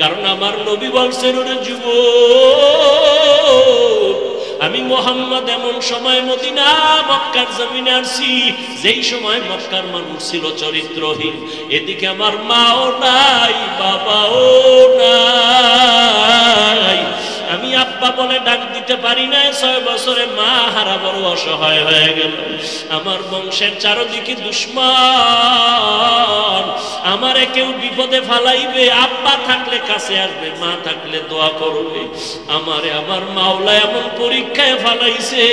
কারণ আমার নবী বলছেন, ওরে যুবক, আমি মুহাম্মদ এমন সময় মদিনা মক্কার জমিনে আসছি যেই সময় মক্কার মানুষ ছিল চরিত্রহীন। এদিকে আমার মাও নাই, বাবাও নাই, আমি আব্বা বলে ডাক দিতে পারি না। 6 বছরে মা হারা বড় অসহায় হয়ে গেল। আমার বংশের চারদিকে দুশ্মন, আমারে কেউ বিপদে ফালাইবে, আব্বা থাকলে কাছে আসবে, মা থাকলে দোয়া করবে। আমারে আমার মাওলা এমন পরীক্ষায় ফালাইছে,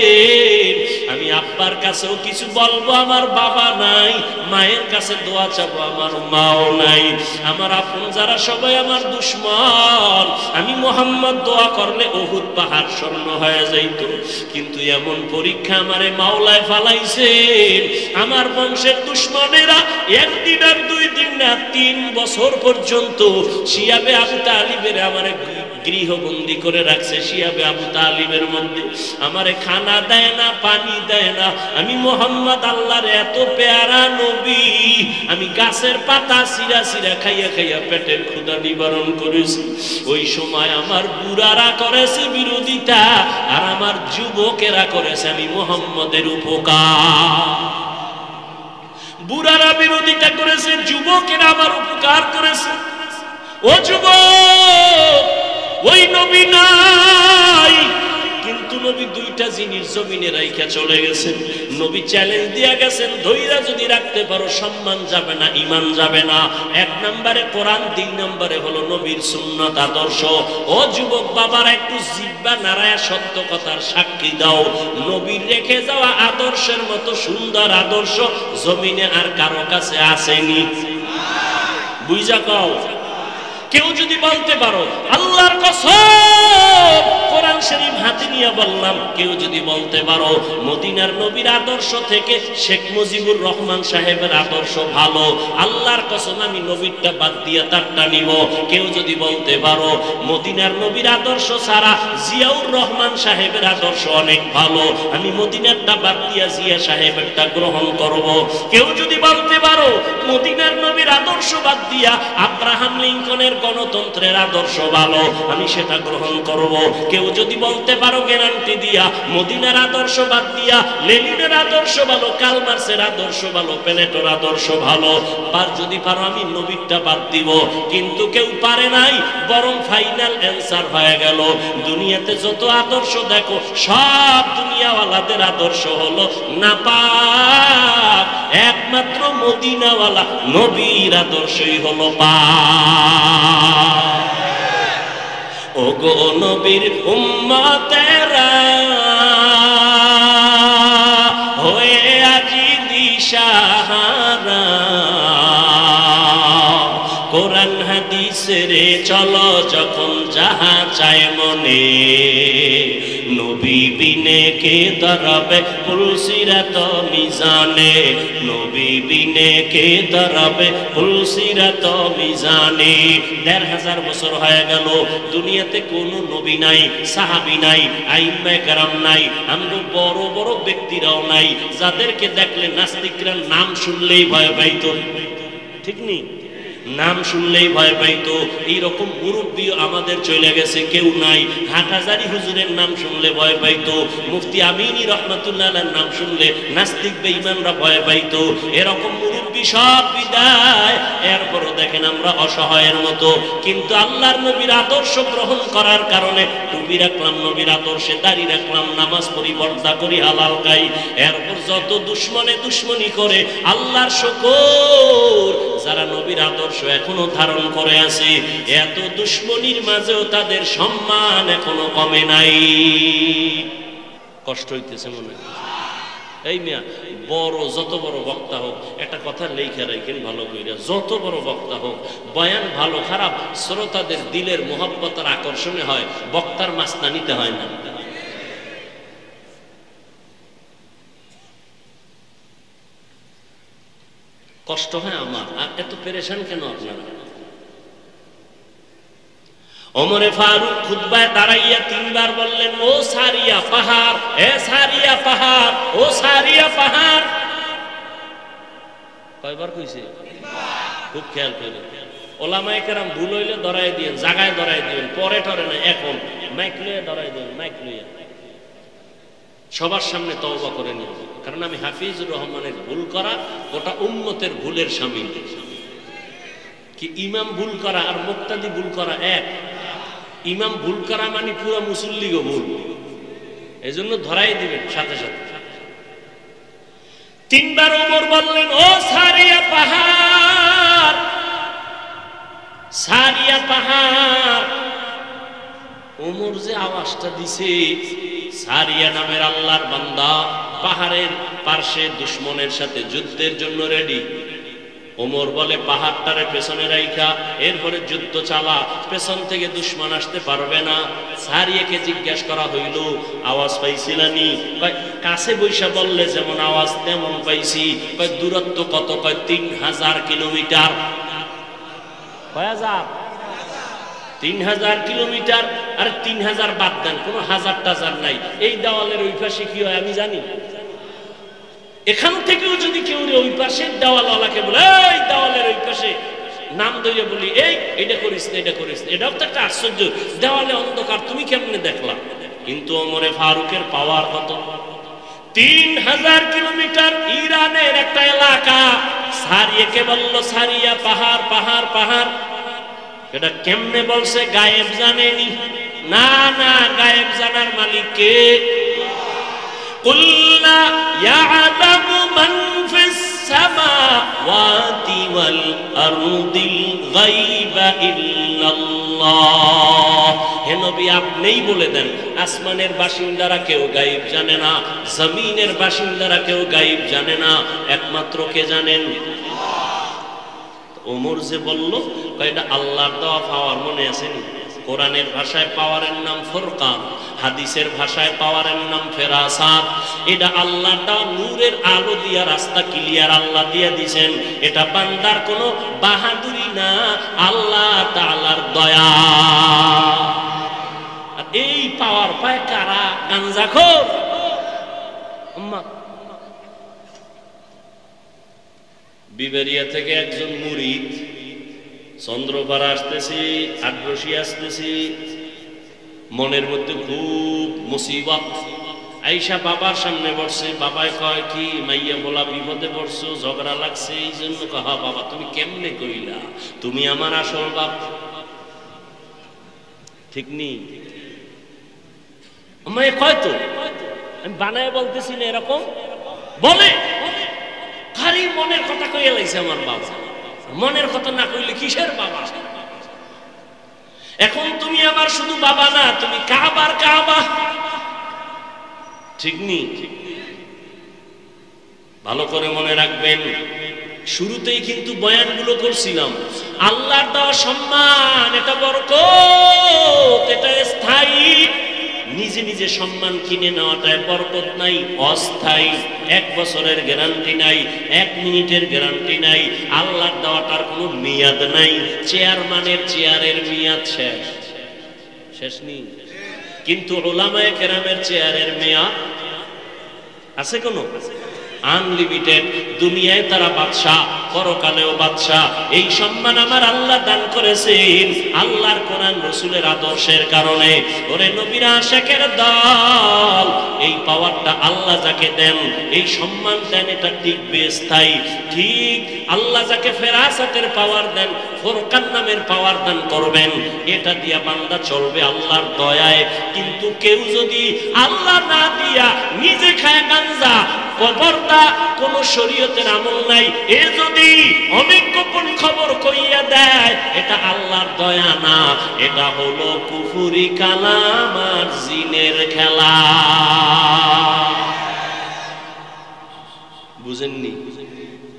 আমি আব্বার কাছেও কিছু বলবো, আমার বাবা নাই, মায়ের কাছে দোয়া চাবো, আমার মাও নাই। আমার আপন যারা সবাই আমার দুশ্মন, আমি মুহাম্মদ দোয়া করলে উহুদ পাহাড় স্বর্ণ হয়ে যাইত। কিন্তু এমন পরীক্ষা আমারে মাওলায় ফালাইছে, আমার বংশের দুশ্মনেরা একদিন আর 2 দিন না 3 বছর পর্যন্ত শিয়াবে আবু তালিবের আমারে গৃহবন্দী করে রাখছে। শিয়াবে আবু তালিবের মধ্যে আমারে খানা দেয় না, পানি দেয় না। আমি মুহাম্মদ আল্লাহর এত পেয়ারা নবী, আমি গাছের পাতা চিরা চিরা খাইয়া খাইয়া পেটের ক্ষুধা নিবারণ করেছি। ওই সময় আমার বুড়ারা করেছে বিরোধিতা, আর আমার যুবকেরা করেছে আমি মুহাম্মদের উপকার। বুড়ারা বিরোধিতা করেছে, যুবকেরা আমার উপকার করেছে। ও যুবক, ওই নবী নাই, কিন্তু নবী 2টা জিনিস জমিনে রাইখা চলে গেছেন। নবী চ্যালেঞ্জ দিয়া গেছেন, ধৈর্য যদি রাখতে পারো সম্মান যাবে না, ঈমান যাবে না। 1 নম্বরে কোরআন, 2 নম্বরে হলো নবীর সুন্নাত আদর্শ। ও যুবক বাবারা, একটু জিহ্বা নাড়ায়া সত্য কথার সাক্ষী দাও। নবীর রেখে যাওয়া আদর্শের মতো সুন্দর আদর্শ জমিনে আর কারো কাছে আসেনি। বুঝা কও, কেউ যদি বলতে পারো, আল্লাহর কসম কোরআন শরীফ হাতে নিয়ে বললাম, কেউ যদি বলতে পারো মদিনার নবীর আদর্শ থেকে শেখ মুজিবুর রহমান সাহেবের আদর্শ ভালো, আল্লাহর কসম আমি নবীরটা বাদ দিয়ে তারটা নিব। কেউ যদি বলতে পারো মদিনার নবীর আদর্শ ছাড়া জিয়াউর রহমান সাহেবের আদর্শ অনেক ভালো, আমি মদিনারটা বাদ দিয়া জিয়া সাহেবেরটা গ্রহণ করব। কেউ যদি বলতে পারো মদিনার নবীর আদর্শ বাদ দিয়া আব্রাহাম লিঙ্কনের গণতন্ত্রের আদর্শ ভালো, আমি সেটা গ্রহণ করব। কেউ যদি বলতে পারো গ্যারান্টি দিয়া মদিনার আদর্শ বাদ দিয়া লেনিনের আদর্শ ভালো, কার্ল মার্ক্সের আদর্শ ভালো, প্লেটোর আদর্শ ভালো, আর যদি পারো আমি নবীরটা বাদ দিব। কিন্তু কেউ পারে নাই, বরং ফাইনাল অ্যান্সার হয়ে গেল, দুনিয়াতে যত আদর্শ দেখো সব দুনিয়াওয়ালাদের আদর্শ হলো নাপাক, একমাত্র মদিনাওয়ালা নবীর আদর্শই হলো পাক। ওগো নবীর উম্মতেরা হয়ে আজি দিশাহারা, কোরআন হাদিসের চলো যখন যাহা চায় মনে, নবী বিনে কে দরবে পুলসিরাত মিজানে, নবী বিনে কে দরবে পুলসিরাত মিজানে। ১৫০০ বছর হয়ে গেল, দুনিয়াতে কোনো নবী নাই, সাহাবী নাই, আইম্মায়ে কেরাম নাই, আমরা বড় বড় ব্যক্তিরাও নাই, যাদেরকে দেখলে নাস্তিকরা নাম শুনলেই ভয় পাইত। ঠিক নেই? নাম শুনলেই ভয় পাইতো। এইরকম মুরব্বী আমাদের চলে গেছে, কেউ নাই। হাটহাজারী হুজুরের নাম শুনলে ভয় পাইতো, মুফতি আমিনী রহমাতুল্লাহ আলাইহির নাম শুনলে নাস্তিক বেঈমানরা ভয় পাইতো। এরকম মুরব্বী সব বিদায়, এরপরও দেখেন আমরা অসহায়ের মতো। কিন্তু আল্লাহর নবীর আদর্শ গ্রহণ করার কারণে টুপি রাখলাম নবীর আদর্শে, দাড়ি রাখলাম, নামাজ পড়ি, পর্দা করি, হালাল খাই। এরপর যত দুশ্মনে দুশ্মনী করে, আল্লাহর শুকর যারা নবীর আদর্শ এখনো ধারণ করে আছে, এত দুশ্মনীর মাঝেও তাদের সম্মান এখনো কমে নাই। কষ্ট হইতেছে মনে হয়। এই মিয়া বড়, যত বড় বক্তা হোক, একটা কথা লেখা রাখেন ভালো কইরা, যত বড় বক্তা হোক, বয়ান ভালো খারাপ শ্রোতাদের দিলের মোহাব্বত আর আকর্ষণে হয়, বক্তার মাস্তা নিতে হয় না। কষ্ট হয় আমার, আর এত পেরেশান কেন আপনারা? ওমরে ফারুক খুতবায় দাঁড়াইয়া 3 বার বললেন, ও সারিয়া পাহাড়, এ সারিয়া পাহাড়, ও সারিয়া পাহাড়। কয়বার কইছে? খুব খেয়াল করে। ওলামায়ে কেরাম ভুল হইলে ধরাই দিয়েন, জায়গায় ধরাই দিবেন, পরে টরে না, এখন মাইক লইয়া ধরাই দিবেন, মাইক লইয়া সবার সামনে তওবা করে নিয়ে। কারণ আমি হাফিজুর রহমানের ভুল করা গোটা উম্মতের ভুলের শামিল। কি ইমাম ভুল করা আর মুক্তাদি ভুল করা এক? ইমাম ভুল করা মানে পুরো মুসল্লিগো ভুল, এই জন্য ধরাই দিবেন সাথে সাথে। তিনবার ওমর বললেন, ও সারিয়া পাহাড়, সারিয়া পাহাড়। ওমর যে আওয়াজটা দিছে, সারিয়া নামের আল্লাহর বান্দা পাহাড়ের পার্শ্বে দুশমনের সাথে যুদ্ধের জন্য রেডি। ওমর বলে, পাহাড়টারে পেছনে রাইখা এরপরে যুদ্ধ চালা, পেছন থেকে দুশমন আসতে পারবে না। সারিয়াকে জিজ্ঞাসা করা হইল, আওয়াজ পাইছিলানি? কাছে বৈশা বললে যেমন আওয়াজ তেমন পাইছি। দূরত্ব কত? 3000 কিলোমিটার। 3000 কিলোমিটার। আর 3000 বাদ দেন, কোনো হাজার টাজার নাই। এই দেওয়ালের ওই পাশে কি হয় আমি জানি। এখান থেকেও যদি কেউ ওই পাশে দেওয়ালওয়ালাকে বলে, এই দেওয়ালের ওই পাশে, নাম ধরে বলি, এই এটা করিস না, এটা করিস না, এটাও তো একটা আশ্চর্য। দেওয়ালে অন্ধকার, তুমি কেমনে দেখলা? কিন্তু ওমরে ফারুকের পাওয়ার কত? 3000 কিলোমিটার। ইরানের একটা এলাকা। সারিয়াকে বলল, সারিয়া পাহাড়, পাহাড়, পাহাড়। এটা কেমনে বলছে? গায়েব জানেনি? না না, গায়েব জানার মালিক কে? কুল্লা ইয়ালামু মান ফিস সামাওয়াতি ওয়াল আরদিল গায়বা ইল্লাল্লাহ। হে নবী, আপনিই বলে দেন, আসমানের বাসিন্দারা কেউ গায়েব জানে না, জমিনের বাসিন্দারা কেউ গায়েব জানে না, একমাত্র কে জানেন? ওমর যে বলল, এটা আল্লাহর দেওয়া পাওয়ার, মনে আছেনি? কোরআনের ভাষায় পাওয়ারের নাম ফুরকান, হাদিসের ভাষায় পাওয়ারের নাম ফেরাসাত। এটা আল্লাহর দেওয়া নূরের আলো দিয়া রাস্তা ক্লিয়ার আল্লাহ দিয়া দিয়েছেন। এটা বান্দার কোনো বাহাদুরি না, আল্লাহ তাআলার দয়া। আর এই পাওয়ার পায় কারা? গাঞ্জাখোর। বিবেরিয়া থেকে একজন মুরিদ, চন্দ্রপাড়া আসতেছি, আগ্রসী আসতেছি, মনের মধ্যে খুব মুসিবত। আইসা বাবার সামনে বসছে। বাবায় কয়, কি মাইয়া বলা বিপদে পড়ছো, ঝগড়া লাগছে, এই জন্য কহা। বাবা তুমি কেমনে কইলা? তুমি আমার আসল বাপ। ঠিক নেই? আমায় কয় তো, আমি বানায় বলতেছি না, এরকম বলে। খালি মনের কথা কইয়া লাইছে আমার বাবা। মনের কথা না কইলে কিসের বাবা? এখন তুমি আমার শুধু বাবা না, তুমি কাবার কাবা। ঠিক নেই? ভালো করে মনে রাখবেন, শুরুতেই কিন্তু বয়ানগুলো করছিলাম, আল্লাহর দেওয়া সম্মান, এটা বরকত, এটা স্থায়ী। নিজে নিজে সম্মান কিনে নেওয়াটায় বরকত নাই, অস্থায়ী। 1 বছরের গ্যারান্টি নাই, 1 মিনিটের গ্যারান্টি নাই। আল্লাহর দেওয়াটার কোনো মেয়াদ নাই। চেয়ারম্যানের চেয়ারের মেয়াদ শেষ, শেষ নেই। কিন্তু উলামায়ে কেরামের চেয়ারের মেয়াদ আছে কোনো? আনলিমিটেড। দুনিয়ায় তারা বাদশাহ, পরকালেও বাদশাহ। এই সম্মান আমার আল্লাহ দান করেছেন আল্লাহর কোরআন রাসূলের আদর্শের কারণে। ওরে নবীরা আশিকের দল, এই পাওয়ারটা আল্লাহ যাকে দেন, এই সম্মান দেন, এটা টিকবে, স্থায়ী। ঠিক আল্লাহ যাকে ফেরাসাতের পাওয়ার দেন, ফুরকান নামের পাওয়ার দান করবেন, এটা দিয়া বান্দা চলবে আল্লাহর দয়ায়। কিন্তু কেউ যদি আল্লাহ না দিয়া নিজে খায় গাঞ্জা, কবরটা কোন শরীয়তের আমল নাই, এ যদি অনেক গোপন খবর কইয়া দেয়, এটা আল্লাহর দয়া না, এটা হলো কুফরি কালাম আর জিনের খেলা। বুঝেননি?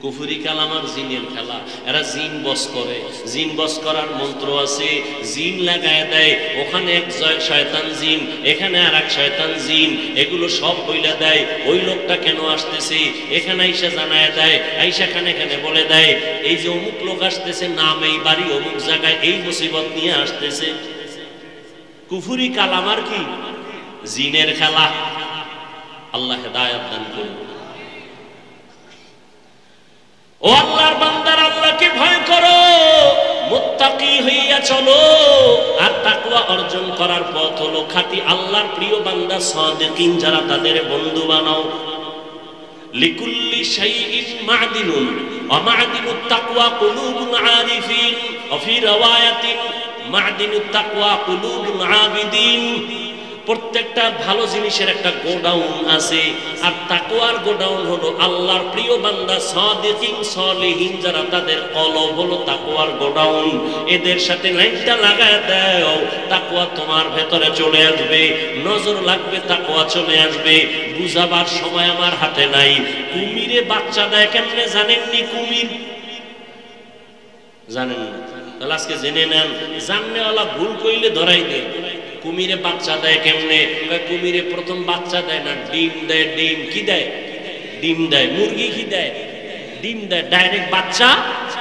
কুফরি কালাম আর জিনের খেলা। এরা জিন বস করে, জিন বস করার মন্ত্র আছে, জিন লাগায় দেয়। ওখানে এক শয়তান জিন, এখানে আর এক শয়তান জিন, এগুলো সব বইলা দেয় ওই লোকটা কেন আসতেছে, এখানে আইসা জানায় দেয়, আইসা খানে খানে বলে দেয়, এই যে অমুক লোক আসতেছে, নাম এই বাড়ি অমুক জায়গায়, এই মুসিবত নিয়ে আসতেছে। কুফরি কালাম আর কি? জিনের খেলা। আল্লাহ হেদায়েত দান করুন। ও আল্লাহর বান্দার, আল্লাহকে ভয় করো, মুত্তাকি হইয়া চলো। আর তাকওয়া অর্জন করার পথ হলো খাঁটি আল্লাহর প্রিয় বান্দা সাদিকিন যারা, তাদের বন্ধু বানাও। লিকুল্লি শাইইন মা'দিনুন ওয়া মা'দিনুত তাকওয়া কুলুবুল আরিফিন ওয়া ফি রাওয়ায়াতিন মা'দিনুত তাকওয়া কুলুবুল আবিদিন। প্রত্যেকটা ভালো জিনিসের একটা গোডাউন আছে, আর তাকওয়ার গোডাউন হলো আল্লাহর প্রিয় বান্দা সাদিকিন সলিহিন যারা, তাদের কলব হলো তাকওয়ার গোডাউন। এদের সাথে লাইনটা লাগায় দাও, তাকওয়া তোমার ভেতরে চলে আসবে, নজর লাগবে, তাকওয়া চলে আসবে। বুঝাবার সময় আমার হাতে নাই। কুমিরে বাচ্চা দেয় কেমনে জানেননি? কুমির জানেন না? তাহলে আজকে জেনে নেন, জাননেওয়ালা ভুল কইলে ধরাই দেয়। কুমিরে বাচ্চা দেয় কেমনে? কুমিরে প্রথম বাচ্চা দেয় না, ডিম দেয়। ডিম কি দেয়? ডিম দেয়। মুরগি কি দেয়? ডিম দেয়। ডাইরেক্ট বাচ্চা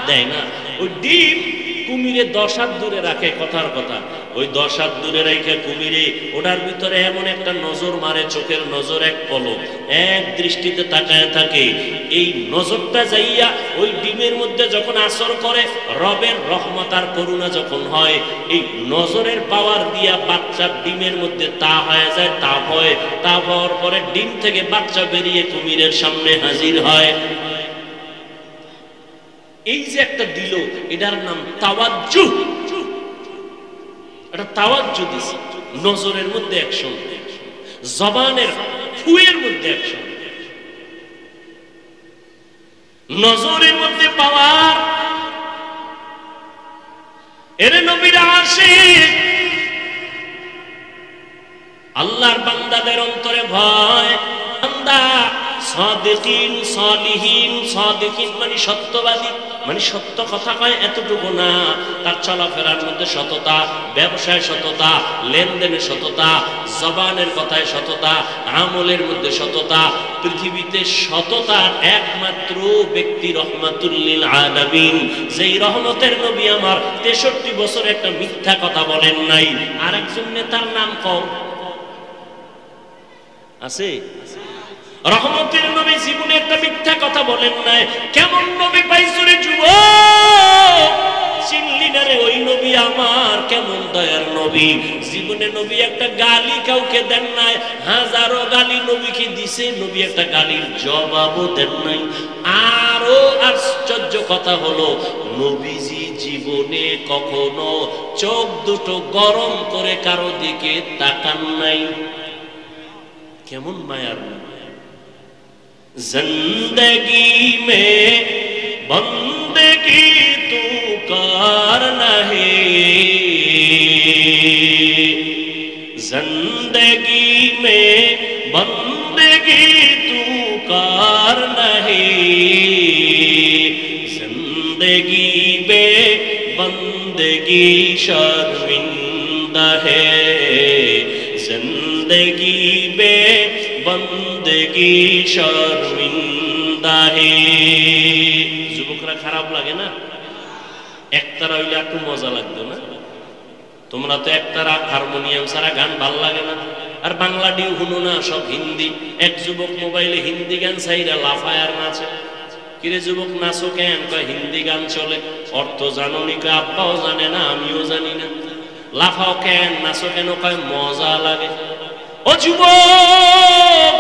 দেয় না। ওই ডিম কুমিরে 10 হাত দূরে রাখে, কথার কথা। ওই 10 হাত দূরে রেখে কুমিরে ওটার ভিতরে এমন একটা নজর মারে, চোখের নজর, এক পলক, এক দৃষ্টিতে তাকায় থাকে। এই নজরটা যাইয়া ওই ডিমের মধ্যে যখন আসর করে, রবের রহমত আর করুণা যখন হয়, এই নজরের পাওয়ার দিয়া বাচ্চার ডিমের মধ্যে তা হয়ে যায়, তা হয়। তা হওয়ার পরে ডিম থেকে বাচ্চা বেরিয়ে কুমিরের সামনে হাজির হয়। এই যে একটা দিল, এটার নাম তাওয়াজ্জু। এটা তাওয়াজ্জু দিছে। নজরের মধ্যে অ্যাকশন, জবানের ফুয়ের মধ্যে অ্যাকশন, নজরের মধ্যে পাওয়ার। এর নবীরা আশিক, আল্লাহর বান্দাদের অন্তরে ভয়। বান্দা সাদিকিন সলিহিন, সাদিকিন মানে সত্যবাদী, মানে সত্য কথা কয় এতটুকু না, তার চলাফেরার মধ্যে সততা, ব্যবসায় সততা, লেনদেনে সততা, জবানের কথায় সততা, আমলের মধ্যে সততা। পৃথিবীতে সততার একমাত্র ব্যক্তি রহমাতুল লিল আলামিন, যেই রহমতের নবী আমার 63 বছর একটা মিথ্যা কথা বলেন নাই। আরেকজন নেতার নাম কও আছে? রহমতের নবী জীবনে একটা মিথ্যা কথা বলেন নাই। কেমন নবী পাইছো রে যুবক? চিনলি না রে? ওই নবী আমার কেমন দয়ার নবী। জীবনে নবী একটা গালি কাউকে দেন নাই, হাজারো গালি নবীকে দিছে, নবী একটা গালির জবাবও দেন নাই। আরো আশ্চর্য কথা হলো, নবীজি জীবনে কখনো চোখ দুটো গরম করে কারো দিকে তাকান নাই। কেমন মায়ার নবী। जिंदगी में बंदगी तू करना है, जिंदगी में बंदगी तू करना है, जिंदगी में बंदगी शर्मिंदा है, जिंदगी में बंदगी शर्मिंदा है। যুবকরা খারাপ লাগে না? একতারা হইলে একটু মজা লাগতো না? তোমরা তো একতারা হারমোনিয়াম ছাড়া গান ভাল লাগে না। আর বাংলা ডিউ শুনো না, সব হিন্দি। এক যুবক মোবাইলে হিন্দি গান চাইরা লাফায় আর নাচে। কিরে যুবক নাচো কেন? কয় হিন্দি গান চলে। অর্থ জানো নি? কয় আব্বাও জানে না, আমিও জানি না। লাফাও কেন, নাচো কেন? কয় মজা লাগে। ও যুবক,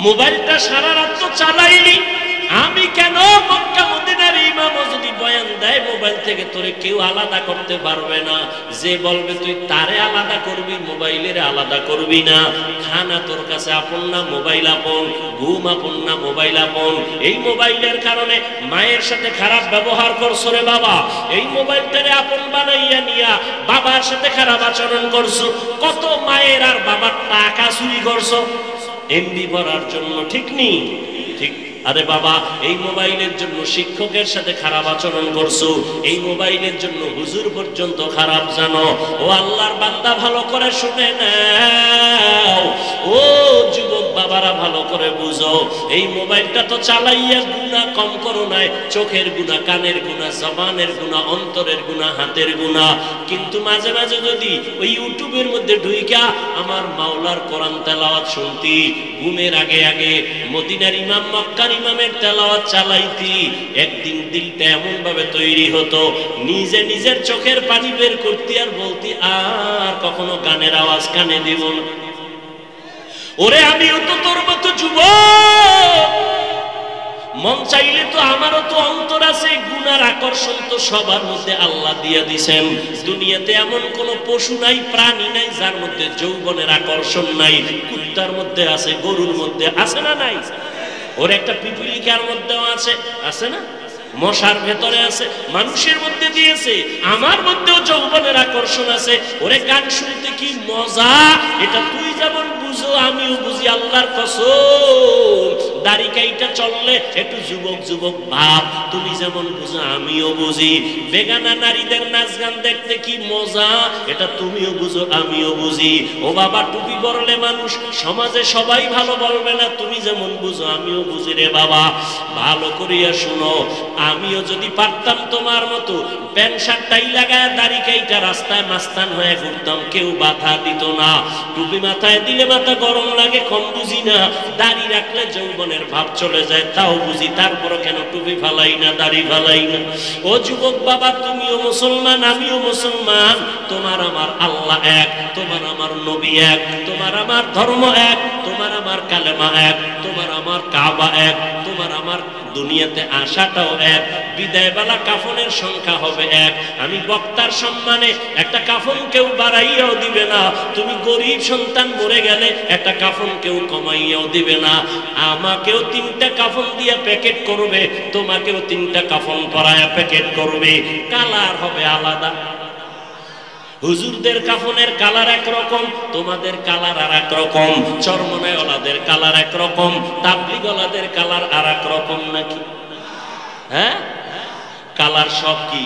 মোবাইলটা সারা রাত তো চালাইলি, আমি কেন? মক্কা মদিনার ইমাম যদি বয়ান দেয় মোবাইল থেকে, তোরে কেউ আলাদা করতে পারবে না। যে বলবে তুই তারে আলাদা করবি, মোবাইলের আলাদা করবি না। খানা তোর কাছে আপন না, মোবাইল আপন। ঘুম আপন না, মোবাইল আপন। এই মোবাইলের কারণে মায়ের সাথে খারাপ ব্যবহার করছো রে বাবা। এই মোবাইলটারে আপন বানাইয়া নিয়া বাবার সাথে খারাপ আচরণ করছো। কত মায়ের আর বাবার টাকা চুরি করছো এমবি ভরার জন্য, ঠিক নি? ঠিক। আরে বাবা, এই মোবাইলের জন্য শিক্ষকের সাথে খারাপ আচরণ করছো। এই মোবাইলের জন্য হুজুর পর্যন্ত খারাপ জানো। ও আল্লাহর বান্দা, ভালো করে শুনে নাও। ও যুবক বাবা, বাবারা ভালো করে বুঝো, এই মোবাইলটা তো চালাইয়া গুনাহ কম করো নাই, চোখের গুনাহ, কানের গুনাহ, জবানের গুনাহ, অন্তরের গুনাহ, হাতের গুনাহ। কিন্তু মাঝে মাঝে যদি ওই ইউটিউবের মধ্যে ঢুইকা আমার মাওলার কোরআন তেলাওয়াত শুনতি, ঘুমের আগে আগে মদিনার ইমাম, মক্কার ইমামের তেলাওয়াত চালাইতি, একদিন দিলটা এমন ভাবে তৈরি হতো, নিজে নিজের চোখের পানি বের করতি আর বলতি আর কখনো গানের আওয়াজ কানে দিব না। ওরে আমিও তো তোর মতো যুবক, মন চাইলে তো আমারও তো অন্তর আছে, গুনার আকর্ষণ তো সবার মধ্যে আল্লাহ দিয়ে দিছেন। দুনিয়াতে এমন কোন পশু নাই, প্রাণী নাই যার মধ্যে যৌবনের আকর্ষণ নাই। কুত্তার মধ্যে আছে, গরুর মধ্যে আছে না নাই? ওর একটা পিপিলিকার মধ্যেও আছে, আছে না? মশার ভেতরে আছে, মানুষের মধ্যে দিয়েছে, আমার মধ্যেও যৌবনের আকর্ষণ আছে। ওরে গান শুনতে কি মজা, এটা তুই যেমন বুঝো আমিও বুঝি, আল্লাহর কসম। দাড়ি কাইটা চললে একটু যুবক যুবক ভাব, তুমি যেমন বুঝো আমিও বুঝি। বেগানা নারীদের নাচ গান দেখতে কি মজা, এটা তুমিও বুঝো আমিও বুঝি। ও বাবা, টুপি পরলে মানুষ সমাজে সবাই ভালো বলবে না, তুমি যেমন বুঝো আমিও বুঝি রে বাবা। ভালো করিয়া শুনো, আমিও যদি পারতাম তোমার মতো প্যান্ট শার্টটাই লাগায় দাড়ি কাইটা রাস্তায় মাস্তান হয়ে ঘুরতাম, কেউ বাধা দিত না। টুপি মাথায় দিলে মাথা গরম লাগে, কম বুঝি না। দাড়ি রাখলে যৌবনের ভাব চলে যায়, তাও বুঝি। তারপরও কেন টুপি ফালাই না, দাড়ি ফালাই না? ও যুবক বাবা, তুমিও মুসলমান, আমিও মুসলমান। তোমার আমার আল্লাহ এক, তোমার আমার নবী এক, তোমার আমার ধর্ম এক, তোমার আমার কালেমা এক, তোমার আমার কাবা এক, তোমার আমার দুনিয়াতে আসাটাও এক। বিদায় বেলা কাফনের সংখ্যা হবে এক। আমি বক্তার সম্মানে একটা কাফন কেউ বাড়াইয়াও দিবে না। তুমি গরিব সন্তান মরে গেলে একটা কাফন কেউ কমাইয়াও দিবে না। আমাকেও 3টা কাফন দিয়ে প্যাকেট করবে, তোমাকেও 3টা কাফন পরায়া প্যাকেট করবে। কালার হবে আলাদা। হুজুরদের কাফনের কালার একরকম, তোমাদের কালার আর এক রকম। চরমনায়ওয়ালাদের কালার একরকম, তাবলিগওয়ালাদের কালার আর এক রকম। নাকি? হ্যাঁ, কালার সব কি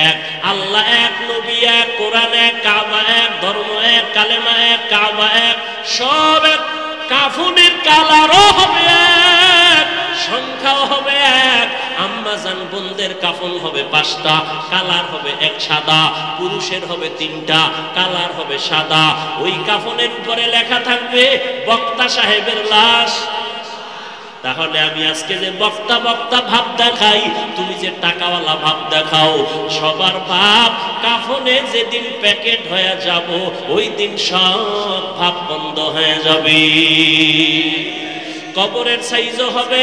এক? আল্লাহ এক, নবী এক, কোরআন এক, কাবা এক, ধর্ম এক, কালেমা এক, কাবা এক, সব এক। কাফনের কালারও হবে এক, সংখ্যাও হবে এক। আম্মা জান বোনদের কাফন হবে 5টা, কালার হবে এক সাদা। পুরুষের হবে 3টা, কালার হবে সাদা। ওই কাফনের উপরে লেখা থাকবে বক্তা সাহেবের লাশ। তাহলে আমি আজকে যে বক্তা বক্তা ভাব দেখাই, তুমি যে টাকাওয়ালা ভাব দেখাও, সবার ভাব কাফনে যেদিন প্যাকেট হয়ে যাব, ওই দিন সব ভাব বন্ধ হয়ে যাবে। কবরের সাইজও হবে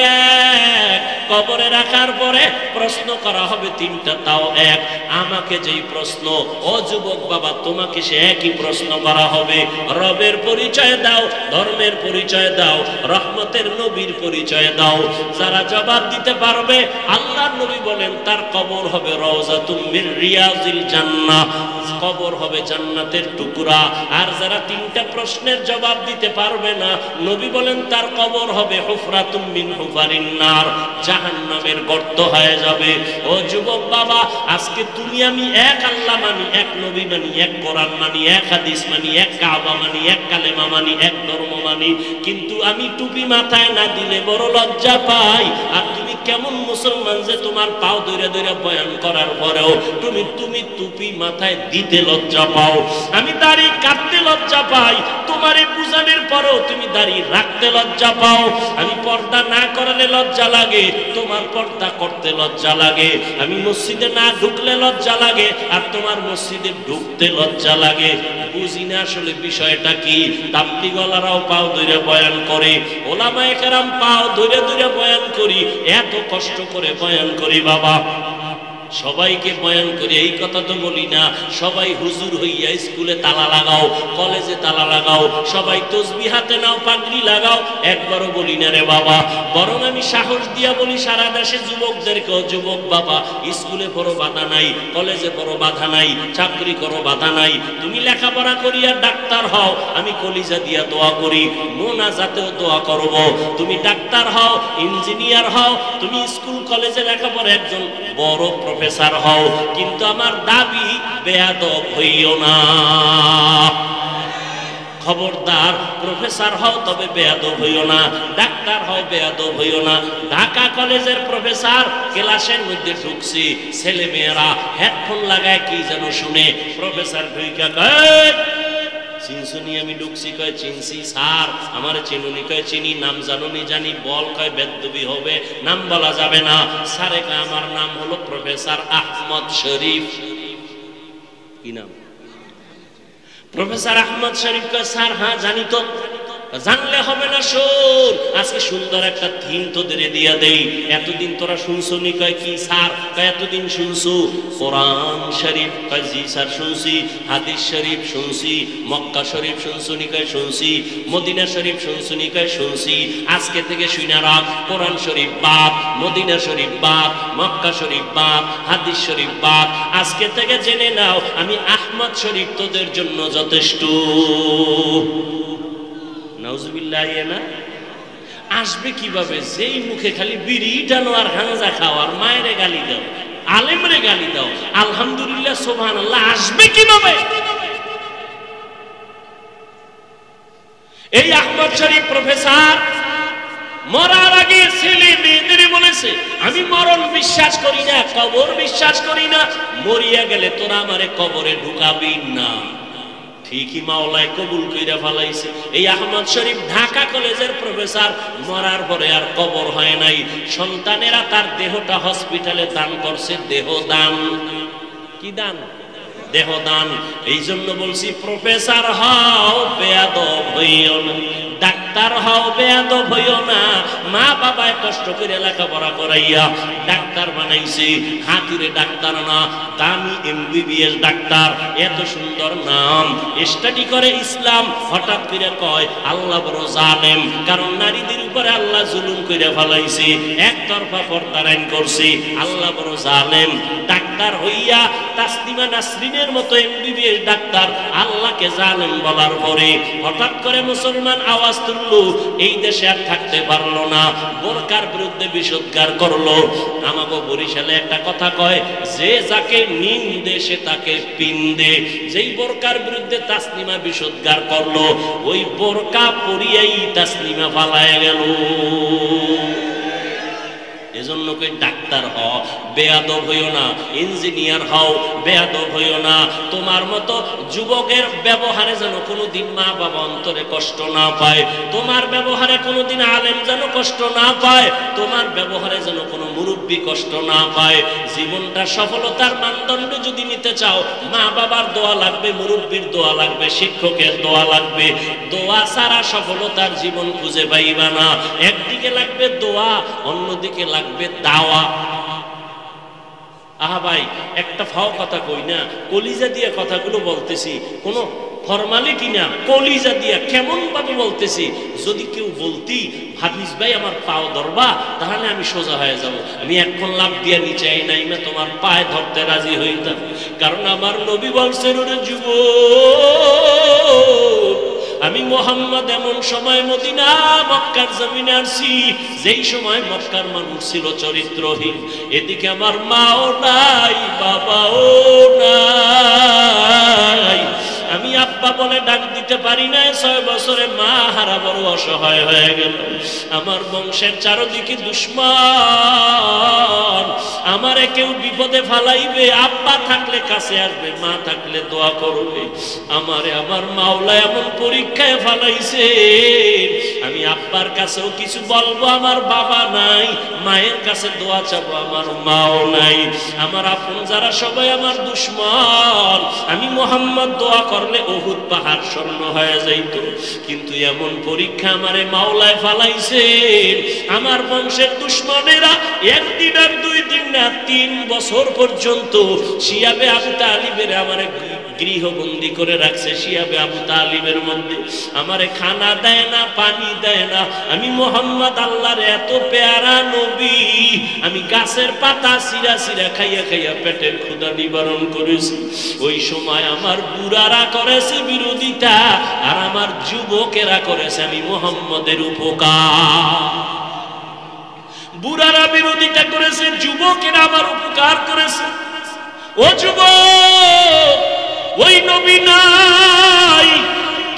এক। কবরে রাখার পরে প্রশ্ন করা হবে 3টা, তাও এক। আমাকে যেই প্রশ্ন, ও যুবক বাবা, তোমাকে সে একই প্রশ্ন করা হবে। রবের পরিচয় দাও, ধর্মের পরিচয় দাও, রহমতের নবীর পরিচয় দাও। যারা জবাব দিতে পারবে, আল্লাহর নবী বলেন তার কবর হবে রওজাতুম মিন রিয়াজিল জান্নাহ, কবর হবে জান্নাতের টুকরা। আর যারা 3টা প্রশ্নের জবাব দিতে পারবে না, নবী বলেন তার কবর হবে হুফরাতুম মিন হুফারিন নার, জাহান্নামের গর্ত হয়ে যাবে। ও যুবক বাবা, আজকে তুমি আমি এক আল্লাহ মানি, এক নবী মানি, এক কোরআন মানি, এক হাদিস মানি, এক কাবা মানি, এক কালেমা মানি, এক ধর্ম মানি, কিন্তু আমি টুপি মাথায় না দিলে বড় লজ্জা পাই। আর তুমি কেমন মুসলমান যে তোমার পাও দইরা দইরা বয়ান করার পরেও তুমি টুপি মাথায় দিতে লজ্জা পাও। আমি দাড়ি কাটতে লজ্জা পাই, তোমারে বুঝানোর পরেও তুমি দাড়ি রাখতে লজ্জা পাও। আমি পর্দা না করালে লজ্জা লাগে, তোমার পর্দা করতে লজ্জা লাগে। আমি মসজিদে না ঢুকলে লজ্জা লাগে, আর তোমার মসজিদে ঢুকতে লজ্জা লাগে। বুঝি না আসলে বিষয়টা কি। তাবলীগওয়ালারাও পাও ধরে বয়ান করে, ওলামায়ে কেরাম পাও ধরে ধরে বয়ান করি, এত কষ্ট করে বয়ান করি বাবা। সবাইকে বয়ান করি, এই কথা তো বলি না সবাই হুজুর হইয়া স্কুলে তালা লাগাও, কলেজে তালা লাগাও, সবাই তসবিহ হাতে নাও, পাগড়ি লাগাও, একবারও বলি না রে বাবা। বরং আমি সাহস দিয়া বলি সারা দেশে যুবকদেরকে, যুবক বাবা, স্কুলে পড়ো বাধা নাই, কলেজে পড়ো বাধা নাই, চাকরি করো বাধা নাই, তুমি লেখাপড়া করিয়া ডাক্তার হও, আমি কলিজা দিয়া দোয়া করি, মোনাজাতেও দোয়া করব। তুমি ডাক্তার হও, ইঞ্জিনিয়ার হও, তুমি স্কুল কলেজে লেখাপড়া একজন বড় প্রফেসর হও, কিন্তু আমার দাবি বেয়াদব হইও না। খবরদার, প্রফেসর হও তবে বেয়াদব হইও না, ডাক্তার হও বেয়াদব হইও না। ঢাকা কলেজের প্রফেসর, ক্লাসের মধ্যে ঢুকছি, ছেলে মেয়েরা হেডফোন লাগায় কি যেন শুনে, প্রফেসর ঢুইকা কয় চিনসুনি, আমি ঢুকছি, কয় চিনছি স্যার। আমার চিনুনি, কয় চিনি। নাম জানুনি, জানি। বল, কয় বেদবি হবে, নাম বলা যাবে না। স্যারে কয় আমার নাম হলো প্রফেসর আহমদ শরীফ। কি নাম? প্রফেসর আহমদ শরীফ। কয় স্যার হ্যাঁ জানি তো। জানলে হবে না, শোন, আজকে সুন্দর একটা থিম তোদের দিয়া দেই। এতদিন তোরা শুনছনি? কয় কি স্যার? কয় এতদিন শুনছু কোরআন শরীফ? কয় জি স্যার শুনছি। হাদিস শরীফ শুনছি। মক্কা শরীফ শুনছনি? কয় শুনছি। মদিনা শরীফ শুনছনি? কয় শুনছি। আজকে থেকে শুনে রাখ, কোরআন শরীফ বাদ, মদিনা শরীফ বাদ, মক্কা শরীফ বাদ, হাদিস শরীফ বাদ। আজকে থেকে জেনে নাও আমি আহমদ শরীফ তোদের জন্য যথেষ্ট। নাউজুবিল্লাহ। না আসবে কিভাবে? যেই মুখে খালি বিড়ি টানো আর গাঁজা খাও আর মায়েরে গালি দাও, আলেমরে গালি দাও, আলহামদুলিল্লাহ সুবহানাল্লাহ, আসবে কিভাবে? এই আহমদ শরীফ প্রফেসর মরার আগে ছেলে মেয়েদের বলেছে আমি মরণ বিশ্বাস করি না, কবর বিশ্বাস করি না, মরিয়া গেলে তোরা আমারে কবরে ঢুকাবি না। ঠিকই মাওলায় কবুল কইরা ফেলাইছে। এই আহমদ শরীফ ঢাকা কলেজের প্রফেসর, মরার পরে আর কবর হয় নাই। সন্তানেরা তার দেহটা হসপিটালে দান করছে, দেহ দান। কি দান? দেহ দান। এই জন্য বলছি প্রফেসর হও বেয়াদব হইও না, ডাক্তার হও বেয়াদব হইও না। মা বাবায় কষ্ট করে লেখাপড়া করাইয়া ডাক্তার বানাইছে, হাতিরে ডাক্তার না, দামি MBBS ডাক্তার। এত সুন্দর নাম, স্টাডি করে ইসলাম। হঠাৎ করে কয় আল্লাহ বড় জালেম, কারণ নারীদের উপরে আল্লাহ জুলুম করে ফেলাইছে, একতরফা পর্দার আইন করছে। আল্লাহ বড় জালেম। ডাক্তার হইয়া তাসলিমা নাসরিনের মতো MBBS ডাক্তার আল্লাহকে জালেম বলার পরে হঠাৎ করে মুসলমান আওয়াজ তুললো, এই দেশে আর থাকতে পারলো না, বোরকার বিরুদ্ধে বিষোদ্গার করলো। আমাকে বরিশালে একটা কথা কয়, যে যাকে নিন্দে সে তাকে পিন্দে। যেই বোরকার বিরুদ্ধে তাসলিমা বিষোদ্গার করলো, ওই বোরকা পরিয়াই তাসলিমা পালায় গেল। এজন্য কই ডাক্তার হও বেয়াদব হইও না, ইঞ্জিনিয়ার হও বেয়াদব হইও না। তোমার মতো যুবকের ব্যবহারে যেন কোনোদিন মা বাবা অন্তরে কষ্ট না পায়, তোমার ব্যবহারে কোনোদিন আলেম যেন কষ্ট না পায়, তোমার ব্যবহারে যেন কোনো মুরব্বী কষ্ট না পায়। জীবনটা সফলতার মানদণ্ড যদি নিতে চাও, মা বাবার দোয়া লাগবে, মুরব্বীর দোয়া লাগবে, শিক্ষকের দোয়া লাগবে। দোয়া ছাড়া সফলতার জীবন খুঁজে পাইবা না। একদিকে লাগবে দোয়া, অন্যদিকে লাগবে দাওয়া। আহা ভাই, একটা ফাও কথা কই না, কলিজা দিয়ে কথাগুলো বলতেছি, কোনো ফরমালিটি না, কলিজা দিয়া কেমন ভাবে বলতেছি। যদি কেউ বলতি হাফিজ ভাই আমার পাও ধরবা, তাহলে আমি সোজা হয়ে যাব। আমি এখন লাভ দিয়া নিচে আই নাই না, তোমার পায়ে ধরতে রাজি হইতাম। কারণ আমার নবী বলছেন, ওরে যুবক, আমি মোহাম্মদ এমন সময় মদিনা মক্কার জমিনে আসছি, যেই সময় মক্কার মানুষ ছিল চরিত্রহীন। এদিকে আমার মাও নাই, বাবাও নাই, আমি আব্বা বলে ডাক দিতে পারি না। 6 বছরে মা হারা বড় অসহায় হয়ে গেল। আমার বংশের চারদিকে দুশ্মন, আমারে কেউ বিপদে ফালাইবে, আব্বা থাকলে কাছে আসবে, মা থাকলে দোয়া করবে। আমারে আমার মাওলা এমন পরীক্ষায় ফালাইছে, আমি আব্বার কাছেও কিছু বলবো, আমার বাবা নাই, মায়ের কাছে দোয়া চাবো, আমার মাও নাই। আমার আপন যারা সবাই আমার দুশ্মন। আমি মোহাম্মদ দোয়া করলে উহুদ পাহাড় স্বর্ণ হয়ে যাইত, কিন্তু এমন পরীক্ষা আমারে মাওলায় ফালাইছে। আমার বংশের দুশ্মনেরা একদিন আর 2 দিন না 3 বছর পর্যন্ত শিয়াবে আবু তালিবের আমারে গৃহবন্দী করে রাখছে। শিয়াবে আবু তালিবের মধ্যে আমারে খানা দেয় না, পানি দেয় না। আমি মোহাম্মদ আল্লাহর এত পেয়ারা নবী, আমি গাছের পাতা সিরা সিরা খাইয়া খাইয়া পেটের ক্ষুধা নিবারণ করেছি। ওই সময় আমার বুড়ারা করেছে বিরোধিতা, আর আমার যুবকেরা করেছে আমি মোহাম্মদের উপকার। বুড়ারা বিরোধিতা করেছে, যুবকেরা আমার উপকার করেছে। ও যুবক, ওই নবী নাই,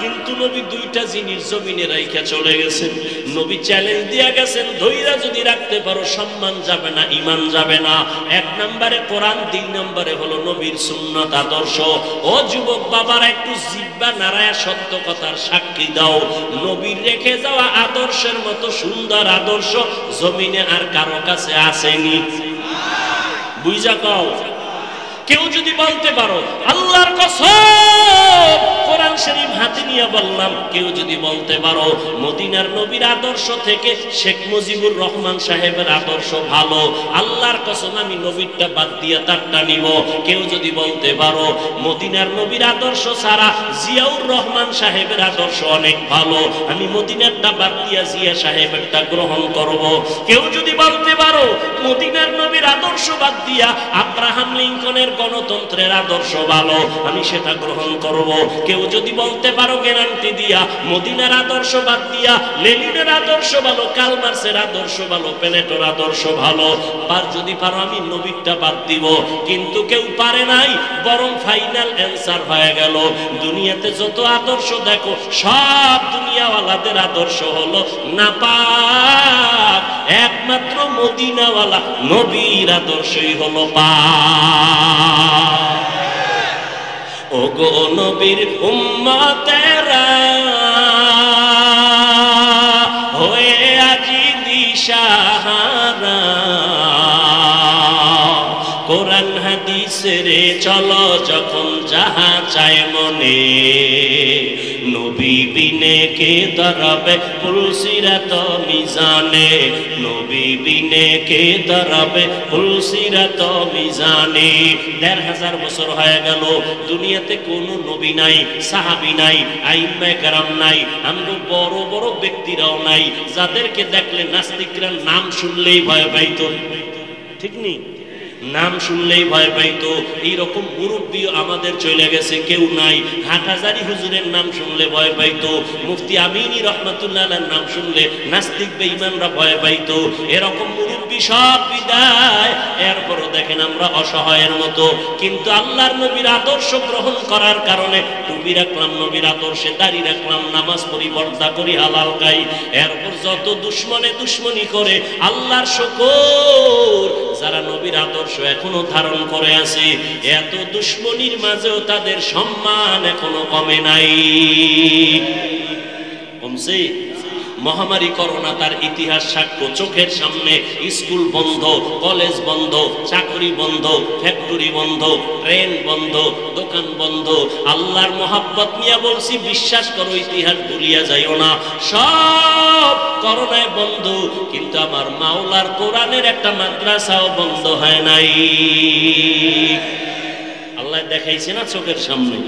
কিন্তু নবী দুইটা জিনিস জমিনে রাইখা চলে গেছেন। নবী চ্যালেঞ্জ দিয়া গেছেন, ধৈর্য যদি রাখতে পারো সম্মান যাবে না, ঈমান যাবে না। এক নম্বরে কোরআন, তিন নম্বরে হলো নবীর সুন্নাত আদর্শ। ও যুবক বাবারা, একটু জিহ্বা নাড়ায়া সত্য কথার সাক্ষী দাও। নবীর রেখে যাওয়া আদর্শের মতো সুন্দর আদর্শ জমিনে আর কারো কাছে আসেনি। বুঝা কও। কেউ যদি বলতে পারো, আল্লাহর কসম কোরআন শরীফ হাতে নিয়ে বললাম, কেউ যদি বলতে পারো মদিনার নবীর আদর্শ থেকে শেখ মুজিবুর রহমান সাহেবের আদর্শ ভালো, আল্লাহর কসম আমি নবীরটা বাদ দিয়ে তারটা নিব। কেউ যদি বলতে পারো মদিনার নবীর আদর্শ ছাড়া জিয়াউর রহমান সাহেবের আদর্শ অনেক ভালো, আমি মদিনারটা বাদ দিয়ে জিয়া সাহেবেরটা গ্রহণ করব। কেউ যদি বলতে পারো মদিনার নবীর আদর্শ বাদ দিয়া আব্রাহাম লিঙ্কনের গণতন্ত্রের আদর্শ ভালো, আমি সেটা গ্রহণ করব। কেউ যদি বলতে পারো গ্যারান্টি দিয়া মদিনার আদর্শ বাদ দিয়া লেনিনের আদর্শ ভালো, কার্ল মার্ক্সের আদর্শ ভালো, প্লেটোর আদর্শ ভালো, আর যদি পারো আমি নবীরটা বাদ দিব। কিন্তু কেউ পারে নাই, বরং ফাইনাল অ্যান্সার হয়ে গেল দুনিয়াতে যত আদর্শ দেখো সব দুনিয়াওয়ালাদের আদর্শ হলো নাপাক, একমাত্র মদিনাওয়ালা নবীর আদর্শই হলো পাক। ওগো নবীর উম্মতেরা হয়ে আজি দিশাহারা, কোরআন হাদিসের চলো যখন যাহা চায় মনে, নবী বিনে কে দরবে পুলসিরাত মিজানে, নবী বিনে কে দরবে পুলসিরাত মিজানে। ১,৫০০ বছর হয়ে গেল দুনিয়াতে কোনো নবী নাই, সাহাবী নাই, আইম্মায়ে কেরাম নাই, আমগো বড় বড় ব্যক্তিরাও নাই যাদেরকে দেখলে নাস্তিকরা নাম শুনলেই ভয় পাইতো। ঠিক নেই? নাম শুনলেই ভয় পাইতো। এইরকম মুরব্বী আমাদের চলে গেছে, কেউ নাই। হাটহাজারী হুজুরের নাম শুনলে ভয় পাইতো, মুফতি আমিনী রহমাতুল্লাহ আলাইহির নাম শুনলে নাস্তিক বেঈমানরা ভয় পাইতো। এরকম মুরব্বী সব বিদায়, এরপরও দেখেন আমরা অসহায়ের মতো। কিন্তু আল্লাহর নবীর আদর্শ গ্রহণ করার কারণে টুপি রাখলাম নবীর আদর্শে, দাড়ি রাখলাম, নামাজ পড়ি, পর্দা করি, হালাল খাই। এরপর যত দুশ্মনে দুশ্মনী করে আল্লাহর শুকর, যারা নবীর আদর্শ এখনো ধারণ করে আছে, এত দুশ্মনীর মাঝেও তাদের সম্মান এখনো কমে নাই। কমছে? মহামারী করোনা তার ইতিহাস সাক্ষ্য, চোখের সামনে স্কুল বন্ধ, কলেজ বন্ধ, চাকরি বন্ধ, ফ্যাক্টরি বন্ধ, ট্রেন বন্ধ, দোকান বন্ধ। আল্লাহর মহাব্বত নিয়ে বলছি, বিশ্বাস করো ইতিহাস ভুলিয়া যাইও না, সব করোনায় বন্ধ। কিন্তু আমার মাওলার কোরআনের একটা মাদ্রাসাও বন্ধ হয় নাই। আল্লাহ দেখাইছে না চোখের সামনে,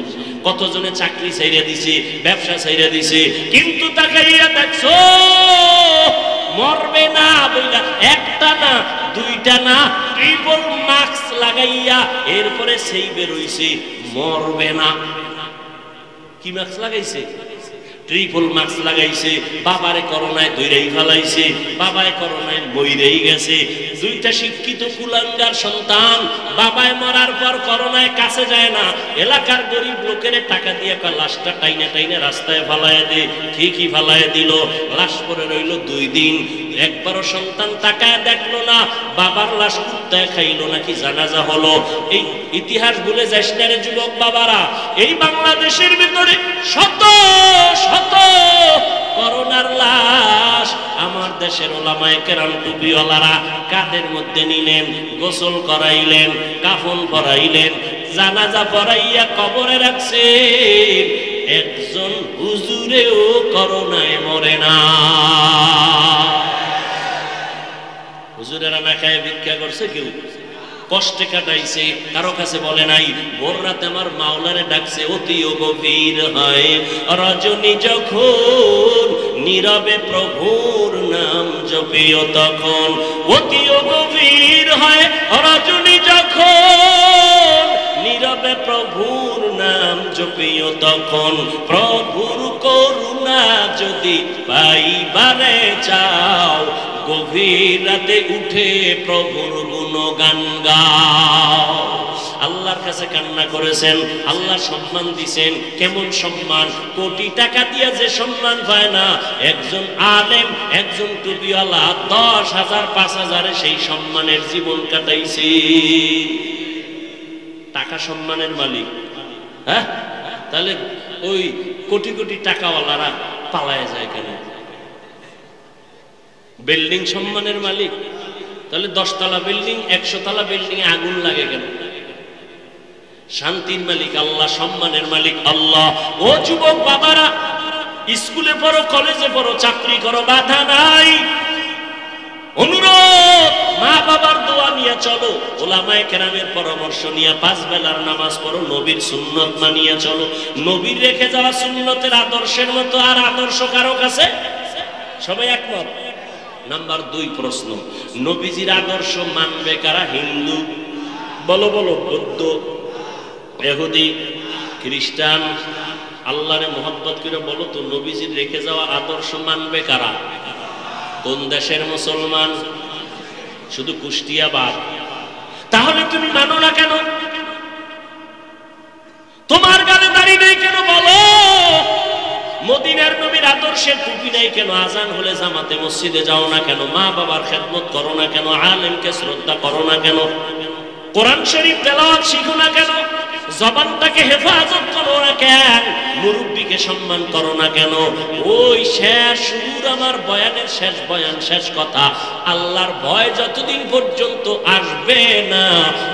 কতজনে চাকরি ছাইরা দিছে, ব্যবসা ছাইরা দিছে, কিন্তু তাকাইয়া দেখছো মরবে না বইলা একটা না, দুইটা না, ট্রিপল মাস্ক লাগাইয়া এরপরে সেই বের হইছে মরবে না। কি মাস্ক লাগাইছে? ট্রিপল মাস্ক লাগাইছে। বাবারে করোনায় ধইরাই ফেলাইছে, বাবায় করোনায় মইরেই গেছে। দুইটা শিক্ষিত কুলাঙ্গার সন্তান বাবায় মরার পর করোনায় কাছে যায় না, এলাকার গরিব লোকের টাকা দিয়ে লাশটা টাইনে টাইনে রাস্তায় ফালায় দে। ঠিকই ফালায় দিল, লাশ পরে রইল 2 দিন। একবারও সন্তান তাকায় দেখলো না বাবার লাশ কুত্তায় খাইলো নাকি জানাজা হলো। এই ইতিহাস ভুলে যাস না রে যুবক বাবারা। এই বাংলাদেশের ভিতরে শত শত করোনার লাশ আমার দেশের ওলামায়ে কেরাম টুপিওয়ালারা কাঁধের মধ্যে নিলেন, গোসল করাইলেন, কাফন পরাইলেন, জানাজা পরাইয়া কবরে রাখছেন। একজন হুজুরেও করোনায় মরে না। হুজুরেরা না খায় ভিক্ষা করছে, কেউ কষ্টে কাটাইছে, কারো কাছে বলে নাই। ভোর রাতে আমার মাওলারে ডাকছে, অতিও গভীর হয় রজনী যখন, নীরবে প্রভুর নাম জপিও তখন। অতিও গভীর হয় রজনী যখন, নীরবে প্রভুর নাম জপিও তখন। প্রভুর করুণা যদি পাইবারে চাও, গভীর রাতে উঠে প্রভুর গুণগান গাও। আল্লাহর কাছে কান্না করেছেন, আল্লাহ সম্মান দিছেন। কেমন সম্মান? কোটি টাকা দিয়ে যে সম্মান পায় না, একজন আলেম, একজন টুপিওয়ালা 10,000 5,000-এ সেই সম্মানের জীবন কাটাইছে। টাকা সম্মানের মালিক। হ্যাঁ, তাহলে ওই কোটি কোটি টাকাওয়ালারা পালায় যায় কেন? বিল্ডিং সম্মানের মালিক, তাহলে 10 তলা বিল্ডিং 100 তলা বিল্ডিং এ আগুন লাগে কেন? শান্তির মালিক আল্লাহ, সম্মানের মালিক আল্লাহ। ও যুবক বাবারা, স্কুলে পড়ো, কলেজে পড়ো, চাকরি করো, বাধা নাই। অনুরোধ, মা বাবার দোয়া নিয়ে চলো, ওলামায়ে কেরামের পরামর্শ নিয়ে 5 বেলার নামাজ পড়ো, নবীর সুন্নত মানিয়ে চলো। নবীর রেখে যাওয়া সুন্নতের আদর্শের মতো আর আদর্শ কারো কাছে? সবাই একমত? নাম্বার 2 প্রশ্ন, নবীজির আদর্শ মানবে কারা? হিন্দু বলো, বলো, বৌদ্ধ, ইহুদি, খ্রিস্টান। আল্লাহরে মোহাব্বত করে বলো তো, নবীজির রেখে যাওয়া আদর্শ মানবে কারা? কোন দেশের মুসলমান? শুধু কুষ্টিয়া বাদ। তাহলে তুমি মানো না কেন? তোমার গালে দাড়ি নেই কেন বলো? মদিনার নবীর আদর্শের টুপি নাই কেন? আজান হলে জামাতে মসজিদে যাও না কেন? মা বাবার খেদমত করো না কেন? আলেমকে শ্রদ্ধা করো না কেন? কোরআন শরীফ তেলাওয়াত শিখো না কেন? জবানটাকে হেফাজত করো না কেন? মুরব্বীকে সম্মান করো না কেন? ওই শেষ সুর আমার বয়ানের শেষ বয়ান, শেষ কথা, আল্লাহর ভয় যতদিন পর্যন্ত আসবে না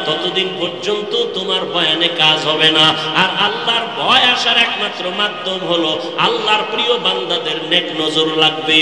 ততদিন পর্যন্ত তোমার বয়ানে কাজ হবে না। আর আল্লাহর ভয় আসার একমাত্র মাধ্যম হলো আল্লাহর প্রিয় বান্দাদের নেক নজর লাগবে।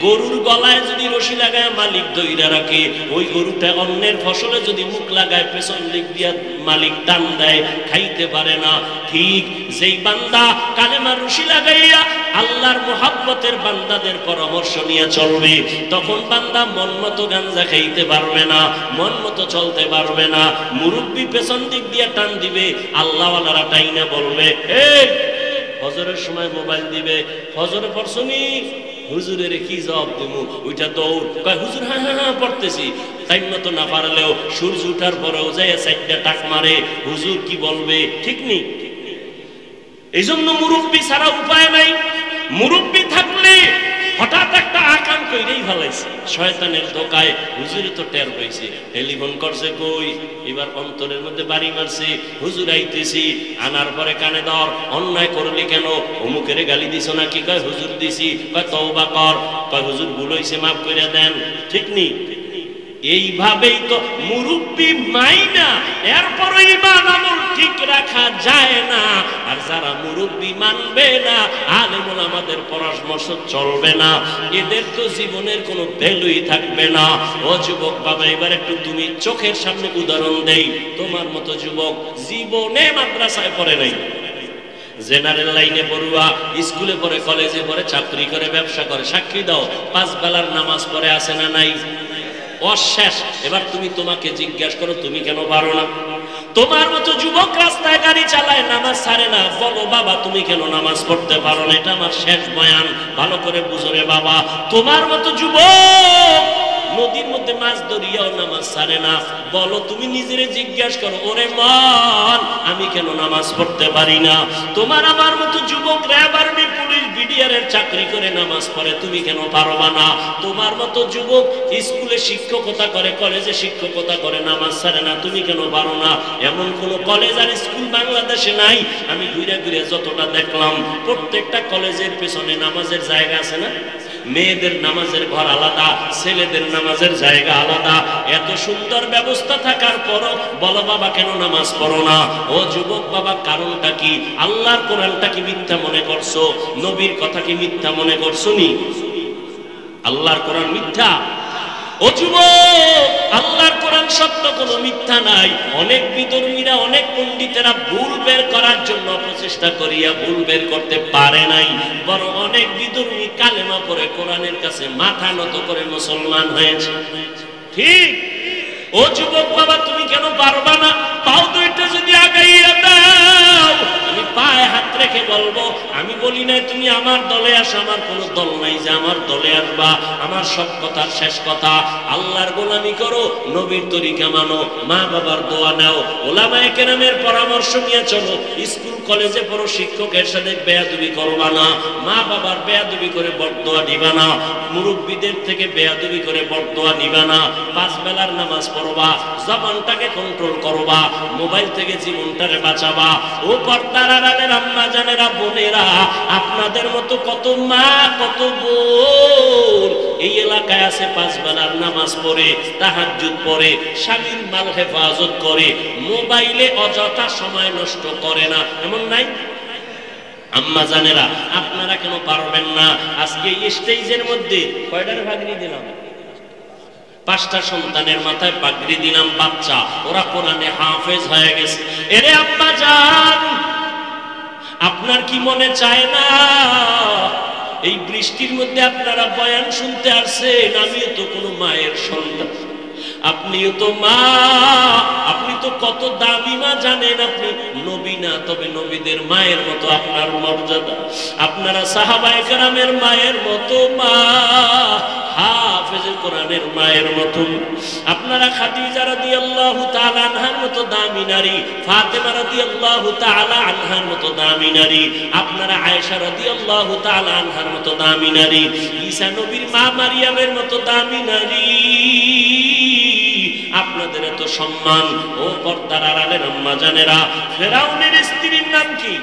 গরুর গলায় যদি রশি লাগায় মালিক দইরা রাখে, ওই গরুটা অন্যের ফসলে যদি মুখ লাগায় পেছন দিক দিয়া মালিক টান দেয়, খাইতে পারে না। ঠিক যেই বান্দা কালেমার রশি লাগাইয়া আল্লাহর মুহাব্বতের বান্দাদের পরামর্শ নিয়ে চলবে, তখন বান্দা মন মতো গাঞ্জা খাইতে পারবে না, মন মতো চলতে পারবে না। মুরব্বী পেছন দিক দিয়ে টান দিবে, আল্লাহওয়ালারা টাইনা বলবে, এই ফজরের সময় মোবাইল দিবে, ফজরে পড়ছনি? হুজুরের কি জবাব দেবো? ওইটা দৌড়, কয় হুজুর হ্যাঁ হ্যাঁ হ্যাঁ পড়তেছি। টাইম মতো না পারলেও সূর্য উঠার পরেও যায় 4টা টাক মারে, হুজুর কি বলবে? ঠিক নেই। এই জন্য মুরব্বী ছাড়া উপায় নাই। মুরব্বী থাকলে হঠাৎ একটা আকাম কইরেই ফেলাইছে, শয়তানের ধোকায় হুজুরে তো টের পাইছে, টেলিফোন করছে, কই এবার অন্তরের মধ্যে বাড়ি মারছে, হুজুর আইতেছি। আনার পরে কানে ধর, অন্যায় করলি কেন? অমুকের গালি দিছ না কি? কয় হুজুর দিছি। কয় তওবা কর। কয় হুজুর ভুল হইছে, মাফ করে দেন। ঠিক নি? এইভাবেই তো মুরব্বী মাইনা, এরপর ঈমান আমল ঠিক রাখা যায় না। আর যারা মুরব্বী মানবে না, আলেম ওলামাদের পরামর্শ চলবে না, এদের তো জীবনের কোনো ভ্যালুই থাকবে না। ও যুবক বাবা, এবার একটু তুমি চোখের সামনে উদাহরণ দেই। তোমার মতো যুবক জীবনে মাদ্রাসায় পড়ে নাই, জেনারেল লাইনে পড়ুয়া, স্কুলে পড়ে, কলেজে পড়ে, চাকরি করে, ব্যবসা করে, সাক্ষী দাও 5 বেলার নামাজ পড়ে আছে না নাই? অশেষ। এবার তুমি তোমাকে জিজ্ঞাসা করো, তুমি কেন পারো না? তোমার মতো যুবক রাস্তায় গাড়ি চালায়, নামাজ ছাড়ে না, বলো বাবা তুমি কেন নামাজ পড়তে পারো না? এটা আমার শেষ বয়ান, ভালো করে বুঝো রে বাবা। তোমার মতো যুবক নদীর মধ্যে মাছ ধরিয়াও নামাজ ছাড়ে না, বলো তুমি নিজেরে জিজ্ঞাসা করো, ওরে মন আমি কেন নামাজ পড়তে পারি না? তোমার আমার মতো যুবক র্যাব, আর্মি, পুলিশ, বিডিআর এর চাকরি করে নামাজ পড়ে, তুমি কেন পারবা না? তোমার মতো যুবক স্কুলে শিক্ষকতা করে, কলেজে শিক্ষকতা করে, নামাজ ছাড়ে না, তুমি কেন পারো না? এমন কোন কলেজ আর স্কুল বাংলাদেশে নাই। আমি ঘুরে ঘুরে যতটা দেখলাম, প্রত্যেকটা কলেজের পেছনে নামাজের জায়গা আছে না? মেয়েদের নামাজের ঘর আলাদা, ছেলেদের নামাজের জায়গা আলাদা। এত সুন্দর ব্যবস্থা থাকার পরও বলো বাবা কেন নামাজ পড়ো না? ও যুবক বাবা, কারণটা কি? আল্লাহর কোরআনটা কি মিথ্যা মনে করছো? নবীর কথা কি মিথ্যা মনে করছো? নি আল্লাহর কোরআন মিথ্যা? ও যুবক, আল্লাহর কোরআন সত্য, কোনো মিথ্যা নাই। অনেক বিধর্মীরা, অনেক পণ্ডিতেরা ভুল বের করার জন্য প্রচেষ্টা করিয়া ভুল বের করতে পারে নাই, বরং অনেক বিধর্মী কালেমা পড়ে কোরআনের কাছে মাথা নত করে মুসলমান হয়েছে। ঠিক? ও যুবক বাবা, তুমি কেন পারবা না? পাও দুইটা যদি আগাইয়া দাও, আমি পায়ে হাত রেখে বলবো, আমি বলি না তুমি আমার দলে আসো, আমার কোনো দল নাই যে আমার দলে আসবা। আমার সব কথার শেষ কথা, আল্লাহর গোলামি করো, নবীর তরিকা মানো, মা বাবার দোয়া নাও, ওলামায়ে কেরামের পরামর্শ নিয়ে চলো। স্কুল কলেজে পড়ো, শিক্ষকের সাথে বেয়াদবি করবা না, মা বাবার বেয়াদবি করে বরদোয়া দিবা না, মুরব্বীদের থেকে বেয়াদবি করে বরদোয়া নিবা না, 5 বেলার নামাজ পড়বা, জবানটাকে কন্ট্রোল করবা, মোবাইল থেকে জীবনটারে বাঁচাবা। ও পর্দার আড়ালের আম্মা জানেরা, বোনেরা, আপনাদের মতো কত মা কত বোন এই এলাকায় আছে, 5 বেলার নামাজ পড়ে, তাহাজ্জুদ পড়ে, স্বামীর মাল হেফাজত করে, মোবাইলে অযথা সময় নষ্ট করে না, এমন নাই? আম্মা জানেরা, আপনারা কেন পারবেন না? আজকে এই স্টেজের মধ্যে কয়টার ভাগনি দিলাম? 5টা সন্তানের মাথায় পাগড়ি দিলাম, বাচ্চা, ওরা কোরআনে হাফেজ হয়ে গেছে। এরে আব্বা জান, আপনার কি মনে চায় না এই বৃষ্টির মধ্যে আপনারা বয়ান শুনতে আসছেন? আমিও তো কোনো মায়ের সন্তান, আপনিও তো মা, আপনি তো কত দামি মা জানেন? আপনি নবী না, তবে নবীদের মায়ের মতো আপনার মর্যাদা। আপনারা সাহাবায়ে কেরামের মায়ের মতো মা, হাফেজে কোরআনের মায়ের মতো। আপনারা খাদিজা রাদিয়াল্লাহু তাআলা আনহার মতো দামি নারী, ফাতেমা রাদিয়াল্লাহু তাআলা আনহার মতো দামি নারী, আপনারা আয়েশা রাদিয়াল্লাহু তাআলা আনহার মতো দামি নারী, ঈসা নবীর মা মারিয়ামের মতো দামি নারী। আপনাদের এত সম্মান। ও পর্দার আড়ালের আম্মা জানেরা, ফেরাউনের স্ত্রীর নাম কি?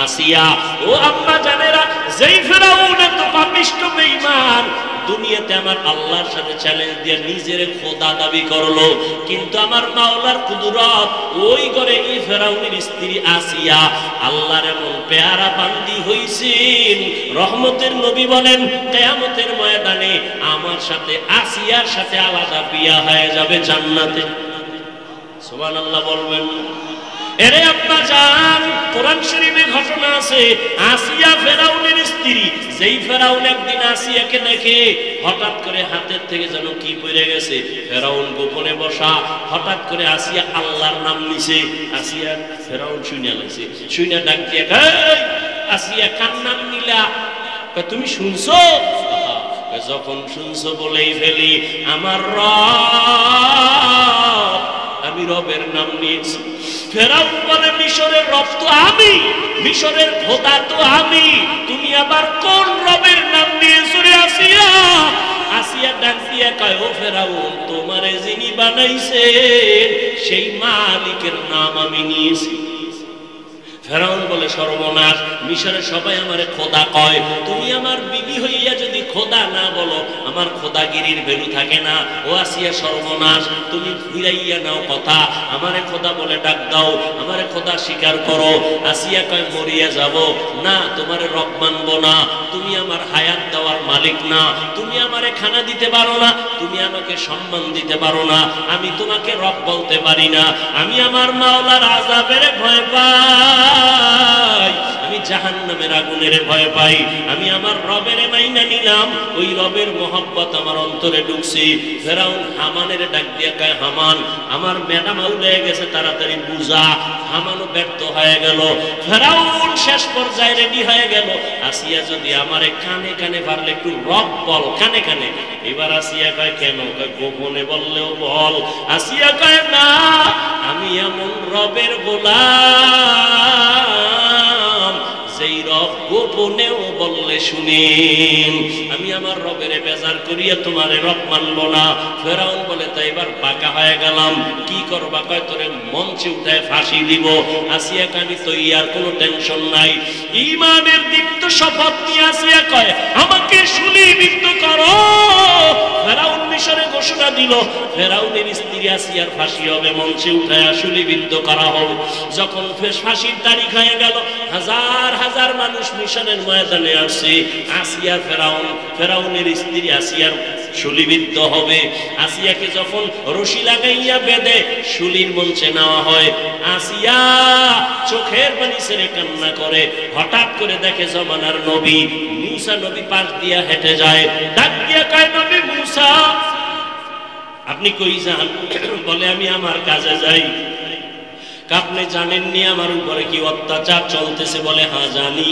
আসিয়া। ও আম্মা জানেরা, যেই ফেরাউন এত পাপিষ্ঠ বেঈমান, দুনিয়াতে আমার আল্লাহর সাথে চ্যালেঞ্জ দিয়ে নিজের খোদা দাবি করলো, কিন্তু আমার মাওলার কুদরত, ওই ঘরে এই ফেরাউনের স্ত্রী আসিয়া আল্লাহর এমন পেয়ারা বান্দি হইছেন, রহমতের নবী বলেন কিয়ামতের ময়দানে আমার সাথে আসিয়ার সাথে আলাদা বিয়া হয়ে যাবে জান্নাতে। সুবহানাল্লাহ বলবেন। এরে আব্বা জান, কোরআন শরীফে ঘটনা আছে, আসিয়া ফেরাউনের স্ত্রী। যেই ফেরাউন একদিন আসিয়াকে দেখে, হঠাৎ করে হাতের থেকে যেন কি পড়ে গেছে, ফেরাউন গোপনে বসা, হঠাৎ করে আসিয়া আল্লাহর নাম নিছে। আসিয়া ফেরাউন শুনে লাগছে, শুনে ডাক দিয়ে, আসিয়া কার নাম নিলা? তুমি শুনছো? যখন শুনছো বলেই ফেলি, আমার রব, আমি রবের নাম নিয়েছি। ফেরাউন বলে, মিশরের রব তো আমি, মিশরের খোদা তো আমি, তুমি আবার কোন রবের নাম নিয়েছো রে আসিয়া? আসিয়া ডাক দিয়া কয়, ও ফেরাউন, তোমারে যিনি বানাইছেন সেই মালিকের নাম আমি নিয়েছি। ফেরাউন বলে, সর্বনাশ, মিশরে সবাই আমারে খোদা কয়, তুমি আমার বিবি হইয়া যদি খোদা না বলো, আমার খোদাগিরির ভ্যালু থাকে না। ও আসিয়া, সর্বনাশ, তুমি ফিরাইয়া নাও কথা, আমারে খোদা বলে ডাক দাও, আমারে খোদা স্বীকার করো। আসিয়া কয়, মরিয়া যাব না, তোমারে রব মানবো না, তুমি আমার হায়াত দেওয়ার মালিক না, তুমি আমারে খানা দিতে পারো না, তুমি আমাকে সম্মান দিতে পারো না, আমি তোমাকে রব বলতে পারি না, আমি আমার মাওলার আযাবের ভয় পাই, আমি জাহান্নামের আগুনের ভয় পাই, আমি আমার রবের মাইনা নিলাম, ওই রবের মহব্বত আমার অন্তরে ঢুকছে। ফেরাউন হামানের ডাক দিয়া কয়, হামান, আমার ম্যাডাম আউলে গেছে, তাড়াতাড়ি বুঝা। হামানও ব্যর্থ হয়ে গেল। ফেরাউন শেষ পর্যায়ে রেডি হয়ে গেল, আসিয়া যদি আমারে কানে কানে পারলে একটু রব বল, কানে কানে। এবার আসিয়া কয়, কেন? গোপনে বললেও বল। আসিয়া কয়, না, আমি এমন রবের গোলাম যেই রব গোপনেও বললে শুনেন, আমি আমার রবের বেজার করিয়া তোমারে রব মানব না। ফেরাউন বলে, তাই এবার বাঁকা হয়ে গেলাম, কি করবা? কয়, তোরে মঞ্চে উঠায় ফাঁসি দিব। আসিয়া কয়, আমি তো ইয়ার কোনো টেনশন নাই। ঈমানের দীপ্ত শপথ নিয়ে আসিয়া কয়, আমাকে শুলিবিদ্ধ করো। ফেরাউন মিশরে ঘোষণা দিল, ফেরাউনের স্ত্রী আসিয়ার ফাঁসি হবে, মঞ্চে উঠায় শুলিবিদ্ধ করা হবে। যখন ফাঁসির তারিখ হয়ে গেল, হাজার হাজার মানুষ মিশনের ময়দানে আসছে। আসিয়া ফেরাউনের স্ত্রী আসিয়ার শুলিবিদ্ধ হবে। আসিয়াকে যখন রশি লাগাইয়া বেঁধে শুলির মঞ্চে নেওয়া হয়, আসিয়া চোখের পানি ছেড়ে কান্না করে। হঠাৎ করে দেখে জমানার নবী মুসা নবী পাশ দিয়া হেঁটে যায়। ডাক দিয়া কয়, নবী মুসা, আপনি কই যান? বলে, আমি আমার কাজে যাই। আপনি জানেননি আমার উপরে কি অত্যাচার চলতেছে? বলে, হ্যাঁ জানি।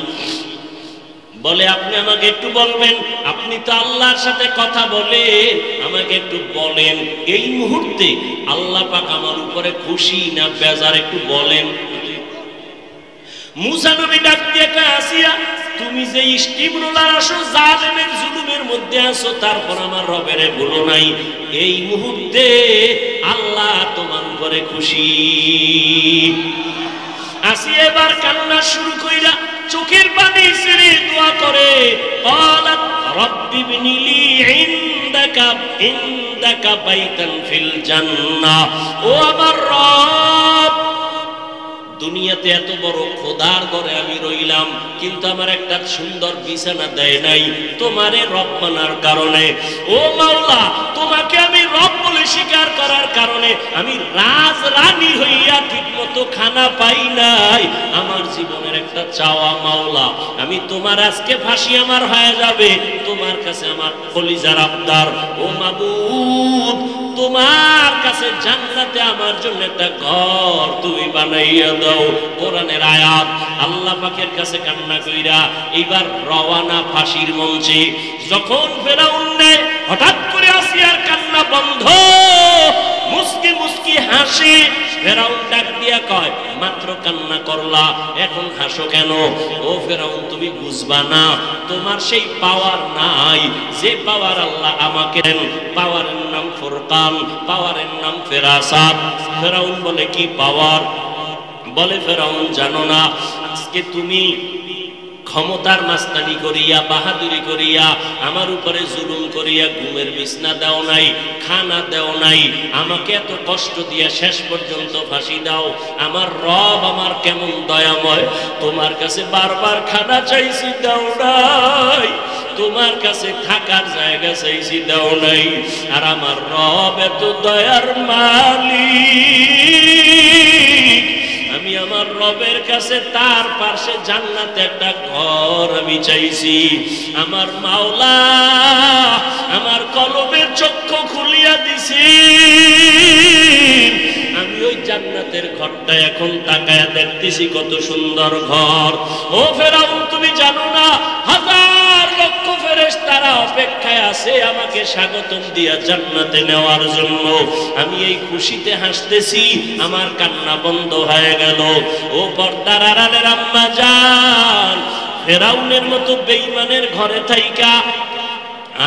বলে আপনি আমাকে একটু বলবেন, আপনি তো আল্লাহর সাথে কথা বলেন, আমাকে একটু বলেন এই মুহূর্তে আল্লাহ পাক আমার উপরে খুশি না বেজার, একটু বলেন। মুসা নবী ডাক দিয়ে কয়, আসিয়া তুমি যে স্টিম রোলার আসো, জালেমের জুলুমের মধ্যে আসো, তারপর আমার রবেরে বলো নাই এই মুহূর্তে আল্লাহ তোমার উপরে খুশি। আসিয়া এবার কান্না শুরু কইরা চোখের পানি ছেড়ে দোয়া করে, ক্বালাত রব্বি ইবনি লি ইনদাকা বাইতান ফিল জান্নাহ, ও আমার রব, দুনিয়াতে এত বড় খোদার ঘরে আমি রইলাম, কিন্তু আমার একটা সুন্দর বিছানা দেয় নাই তোমারে রব মানার কারণে। ও মাওলা, তোমাকে আমি রব বলে স্বীকার করার কারণে আমি রাজ রানী হইয়া ঠিক মতো খানা পাই নাই। আমার জীবনের একটা চাওয়া মাওলা, আমি তোমার আজকে ফাঁসি আমার হয়ে যাবে, তোমার কাছে আমার কলিজার আবদার, ও মাবুদ তোমার কাছে জান্নাতে আমার জন্য একটা ঘর তুমি বানাইয়া দাও। কোরআনের আয়াত। আল্লাহ পাকের কাছে কান্না কইরা এইবার রওয়ানা ফাঁসির মঞ্চে। যখন ফেরাউন হঠাৎ করে আসিয়ার কান্না বন্ধ, মুস্কি মুস্কি হাসি। ফেরাউন ডাক দিয়া কয়, মাত্র কান্না করলা, এখন হাসো কেন? ও ফেরাউন, তুমি বুঝবা না, তোমার সেই পাওয়ার নাই যে পাওয়ার আল্লাহ আমাকে দেন। পাওয়ারের নাম ফুরকান, পাওয়ারের নাম ফেরাসাত। ফেরাউন বলে, কি পাওয়ার? বলে, ফেরাউন জানো না, আজকে তুমি ক্ষমতার মাস্তানি করিয়া, বাহাদুরি করিয়া, আমার উপরে জুলুম করিয়া ঘুমের বিছনা দাও নাই, খানা দাও নাই, আমাকে এত কষ্ট দিয়া শেষ পর্যন্ত ফাঁসি দাও। আমার রব আমার কেমন দয়াময়, তোমার কাছে বারবার খানা চাইছি, দাও নাই, তোমার কাছে থাকার জায়গা চাইছি, দাও নাই। আর আমার রব এত দয়ার মালিক, আমি আমার রবের কাছে তার পাশে জান্নাতে একটা ঘর আমি চাইছি। আমার মাওলা আমার কলবের চক্ষু খুলিয়া দিছি, আমি ওই জান্নাতের ঘরটা এখন তাকায়া দেখতেছি, কত সুন্দর ঘর। ও ফেরাউন, তুমি জানো না, হাজার লক্ষ ফেরেশতারা অপেক্ষায় আছে আমাকে স্বাগতম দিয়া জান্নাতে নেওয়ার জন্য। আমি এই খুশিতে হাসতেছি, আমার কান্না বন্ধ হয়ে গেল। ও পর্দার আড়ালের আম্মা জান, ফেরাউনের মতো বেঈমানের ঘরে থাইকা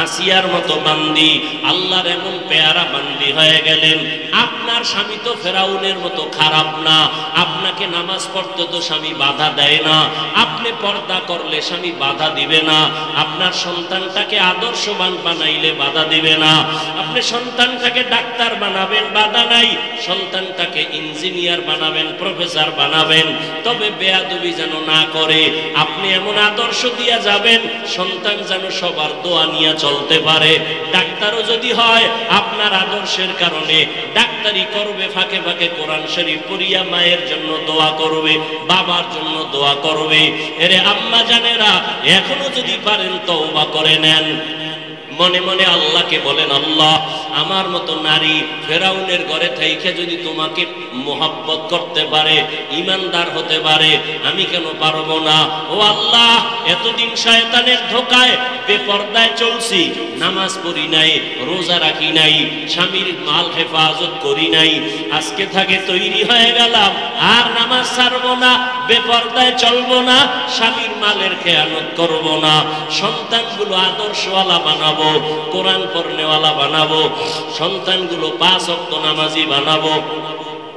আসিয়ার মতো বান্দি আল্লাহর এমন পেয়ারা বান্দি হয়ে গেলেন। আপনার স্বামী তো ফেরাউনের মতো খারাপ না, আপনাকে নামাজ পড়তে তো স্বামী বাধা দেয় না, আপনি পর্দা করলে স্বামী বাধা দিবে না, আপনার সন্তানটাকে আদর্শবান বানাইলে বাধা দিবে না, আপনি সন্তানটাকে ডাক্তার বানাবেন, বাধা নাই, সন্তানটাকে ইঞ্জিনিয়ার বানাবেন, প্রফেসর বানাবেন, তবে বেয়াদবি যেন না করে। আপনি এমন আদর্শ দিয়া যাবেন, সন্তান যেন সবার দোয়া নিয়ে চলতে পারে। ডাক্তারও যদি হয়, আপনার আদর্শের কারণে ডাক্তারি করবে, ফাঁকে ফাঁকে কোরআন শরীফ পড়িয়া মায়ের জন্য দোয়া করবে, বাবার জন্য দোয়া করবে। এরে আম্মা জানেরা, এখনো যদি পারেন তওবা করে নেন, মনে মনে আল্লাহকে বলেন, আল্লাহ আমার মতো নারী ফেরাউনের ঘরে থাইকে যদি তোমাকে মোহাব্বত করতে পারে, ইমানদার হতে পারে, আমি কেন পারবো না? ও আল্লাহ, এতদিন শয়তানের ধোকায় বেপরদায় চলছি, নামাজ পড়ি নাই, রোজা রাখি নাই, স্বামীর মাল হেফাজত করি নাই, আজকে থেকে তৈরি হয়ে গেলাম, আর নামাজ ছাড়বো না, বেপরদায় চলবো না, স্বামীর মালের খেয়ানত করবো না, সন্তানগুলো আদর্শওয়ালা বানাবো, কোরআন পড়নেওয়ালা বানাবো, সন্তানগুলো 5 ওয়াক্ত নামাজি বানাবো।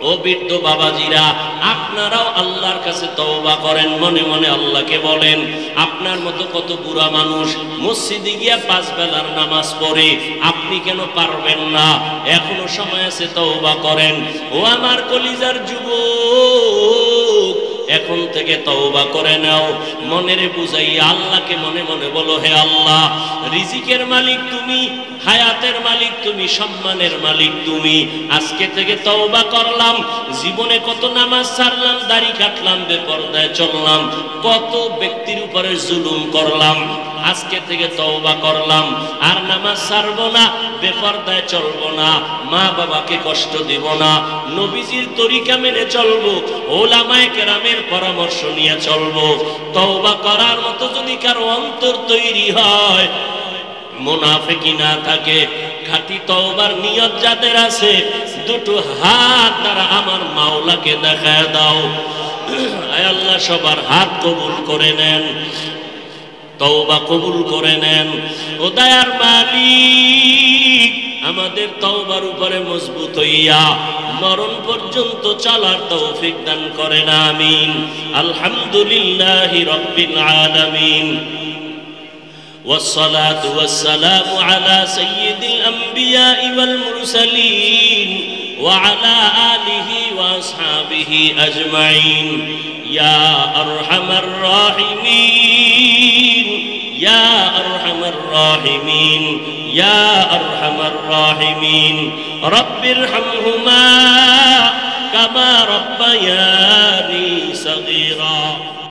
ও বৃদ্ধ বাবাজিরা, আপনারাও আল্লাহর কাছে তওবা করেন, মনে মনে আল্লাহকে বলেন, আপনার মতো কত বুড়া মানুষ মসজিদে গিয়া 5 বেলার নামাজ পড়ে, আপনি কেন পারবেন না? এখনো সময় আছে, তওবা করেন। ও আমার কলিজার যুবক, এখন থেকে তওবা করে নাও, মনের বুঝাইয়া আল্লাহকে মনে মনে বলো, হে আল্লাহ, রিজিকের মালিক তুমি, হায়াতের মালিক তুমি, সম্মানের মালিক তুমি। আজকে থেকে তওবা করলাম, জীবনে কত নামাজ ছাড়লাম, দাড়ি কাটলাম, বেপরদায় চললাম, কত ব্যক্তির উপরে জুলুম করলাম, আজকে থেকে তওবা করলাম, আর নামাজ ছাড়বো না, বেপরদায় চলবো না, মা বাবাকে কষ্ট দিব না, নবীজির তরিকা মেনে চলবো, ওলামায়ে কেরামের পরামর্শ পরামর্শ নিয়ে চলবো। তওবা করার মতো যদি কারো অন্তর তৈরি হয়, মুনাফিকি না থাকে, খাঁটি তওবার নিয়ত যাদের আছে, দুটো হাত দ্বারা আমার মাওলাকে দেখায় দাও। আয় আল্লাহ সবার হাত কবুল করে নেন, তওবা কবুল করে নেন। ও দয়ার মালিক, আমাদের তওবার উপরে মজবুত হইয়া মরণ পর্যন্ত চলার তৌফিক দান করেন, আমিন। আলহামদুলিল্লাহি রাব্বিল আলামিন। والصلاة والسلام على سيد الأنبياء والمرسلين وعلى آله وأصحابه أجمعين يا أرحم الراحمين يا أرحم الراحمين يا أرحم الراحمين رب ارحمهما كما ربياني